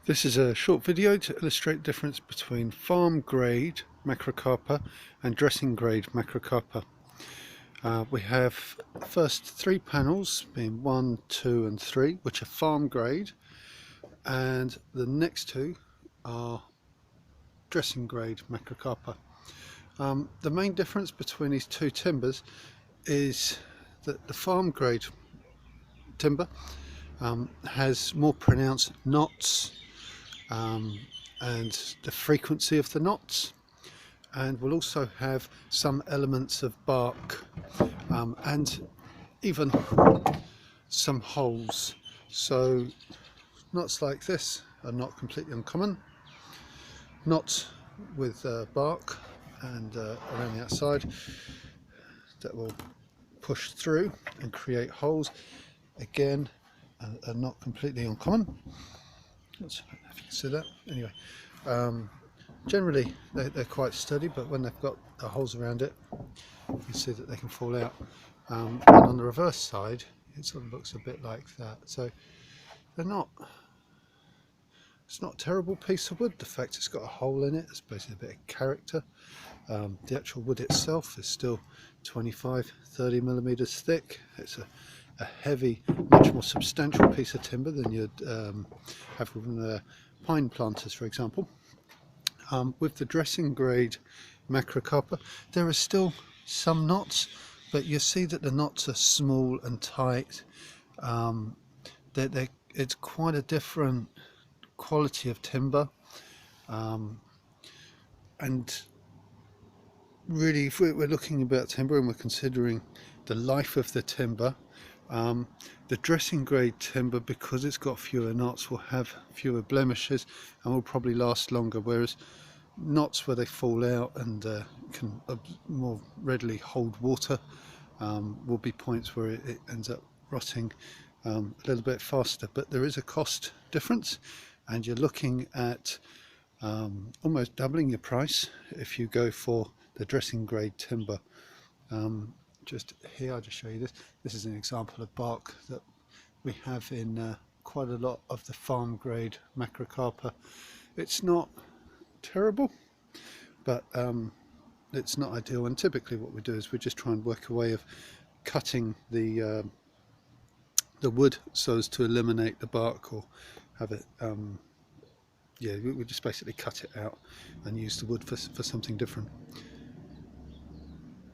This is a short video to illustrate the difference between farm grade Macrocarpa and dressing grade Macrocarpa. We have the first three panels being 1, 2 and 3, which are farm grade, and the next two are dressing grade Macrocarpa. The main difference between these two timbers is that the farm grade timber has more pronounced knots and the frequency of the knots, and will also have some elements of bark and even some holes. So knots like this are not completely uncommon. Knots with bark and around the outside that will push through and create holes, again, are not completely uncommon. Let's see if you can see that. Anyway, generally they're quite sturdy, but when they've got the holes around it, you can see that they can fall out. And on the reverse side, it sort of looks a bit like that. So it's not a terrible piece of wood. The fact it's got a hole in it is basically a bit of character. The actual wood itself is still 25-30 millimeters thick. It's a heavy, much more substantial piece of timber than you'd have from the pine planters, for example. With the dressing grade Macrocarpa, there are still some knots, but you see that the knots are small and tight. It's quite a different quality of timber, and really, if we're looking about timber and we're considering the life of the timber, the dressing grade timber, because it's got fewer knots, will have fewer blemishes and will probably last longer, whereas knots where they fall out and can more readily hold water will be points where it ends up rotting a little bit faster. But there is a cost difference, and you're looking at almost doubling your price if you go for the dressing grade timber. Just here, I'll just show you this. This is an example of bark that we have in quite a lot of the farm grade Macrocarpa. It's not terrible, but it's not ideal, and typically what we do is we just try and work a way of cutting the wood so as to eliminate the bark, or have it yeah, we just basically cut it out and use the wood for something different.